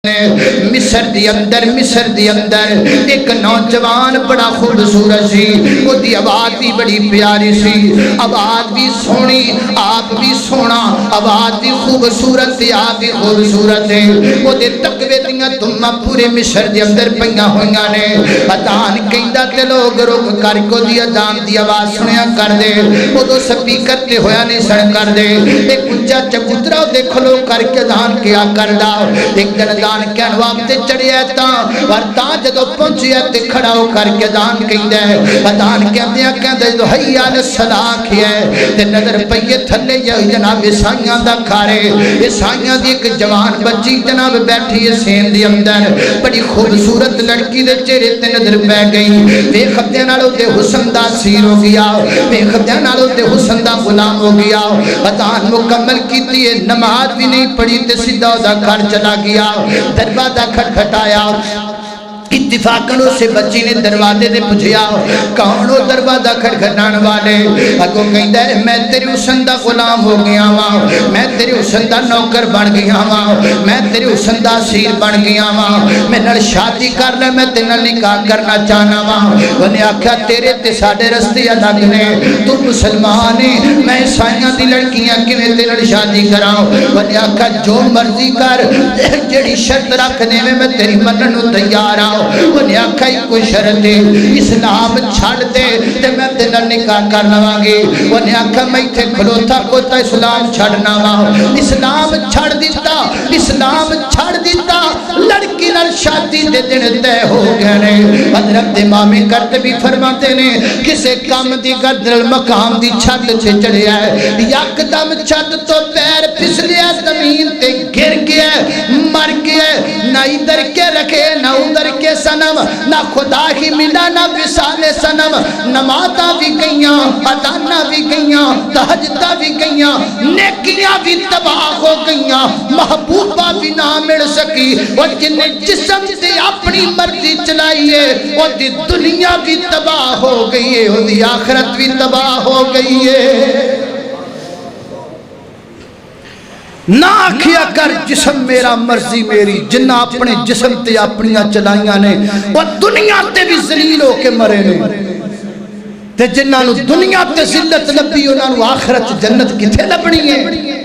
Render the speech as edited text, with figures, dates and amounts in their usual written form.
مصر دی اندر ایک نوجوان بڑا خوبصورت سی، وہ دی آواز بھی بڑی پیاری سی، آواز بھی سونی، آپ بھی سونا، آواز بھی خوبصورت تھی، آپ بھی خوبصورت ہے۔ وہ دے تقوی دیاں تمہ پورے مصر دی اندر پنگا ہوئیاں نے، ادان کہندہ تے لوگ روک کر کو دی ادان دی آواز سنیا کر دے، وہ دو سپی کرتے ہویا نہیں سن کر دے، ایک کچھا چبوترہ دے کھلو کر کے ادان کیا کر دا، ایک دن ادان کہن وابتے چڑھے تا ورطان جدو پہنچے تے کھڑا ہو کر کے ادان کہندہ ہے، ادان کہندہ ہے تو حیاء الصلاح کیا ہے، تے نظر پہیے تھلے یا جناب عیسائیاں دا کھارے، عیسائیاں دی ایک جوان بچی جناب بیٹھی ہے سین دی اندر، بڑی خوبصورت لڑکی دے چہرے تے نظر پہ گئی، بے خبدے نالو دے حسن دا سیر ہو گیا، بے خبدے نالو دے حسن دا غلام ہو گیا، ادان مکمل کی تھی نماز بھی نہیں پڑھی تے سیدھا دا گھر چلا گیا، دروازہ کھٹکھٹایا، اتفاقاً اسے بچی نے دروازے دے پوچھیا کون ہو دروازہ کھٹکھٹانے والے، اگو کہندہ ہے میں تیری حسن دا غلام ہو گیا ہوں، میں تیری حسن دا نوکر بن گیا ہوں، میں تیری حسن دا سیر بن گیا ہوں، میں نال شادی کر لے، میں تیرے نال نکاح کرنا چاہنا ہوں۔ انہیں آکھا تیرے تے ساڑے رستے الگ نے، تو مسلمان ہے، میں عیسائیاں دی لڑکیاں کیویں تیرے نال شادی کراؤں۔ انہیں آکھا جو مرضی کر، جڑی شرط رکھنے میں تیری مننوں تیار آؤں۔ انہیں آکھا ہی کوئی شرط ہے، اسلام چھڑ دے تے میں تیرا نکاح کر لواں گی۔ انہیں آکھا میں تھے کھلوتا کوتا اسلام چھڑنا وا، اسلام چھڑ دیتا، اسلام چھڑ دیتا، لڑکی نال شادی دے دن تے ہو گئے نے۔ حضرت امام قرطبی فرماتے نے کسے کام دی گردل مقام دی چھت سے چڑھیا ہے، یک دم چھت تو پیر پھسلیا زمین تے گر گیا، مر گیا، نہ ادھر کے رکھے نہ ادھر کے سنم، نہ خدا ہی ملا نہ وصال سنم، نمازاں بھی گئیاں، اداناں بھی گئیاں، تہجداں بھی گئیاں، نیکیاں بھی تباہ ہو گئیاں، محبوبہ بھی نہ مل سکی، اور جن جسم سے اپنی مرضی چلائیے اور دی دنیا بھی تباہ ہو گئی ہے، اور دی آخرت بھی تباہ ہو گئی ہے۔ نہ آکھیا کر جسم میرا مرضی میری، جنہ اپنے جسم تے اپنیاں چلائیاں نے وہ دنیا تے بھی ذلیل ہو کے مرے نے، تے جنہ نو دنیا تے ذلت لبی انہاں نو آخرت جنت کتھے لبنی ہے۔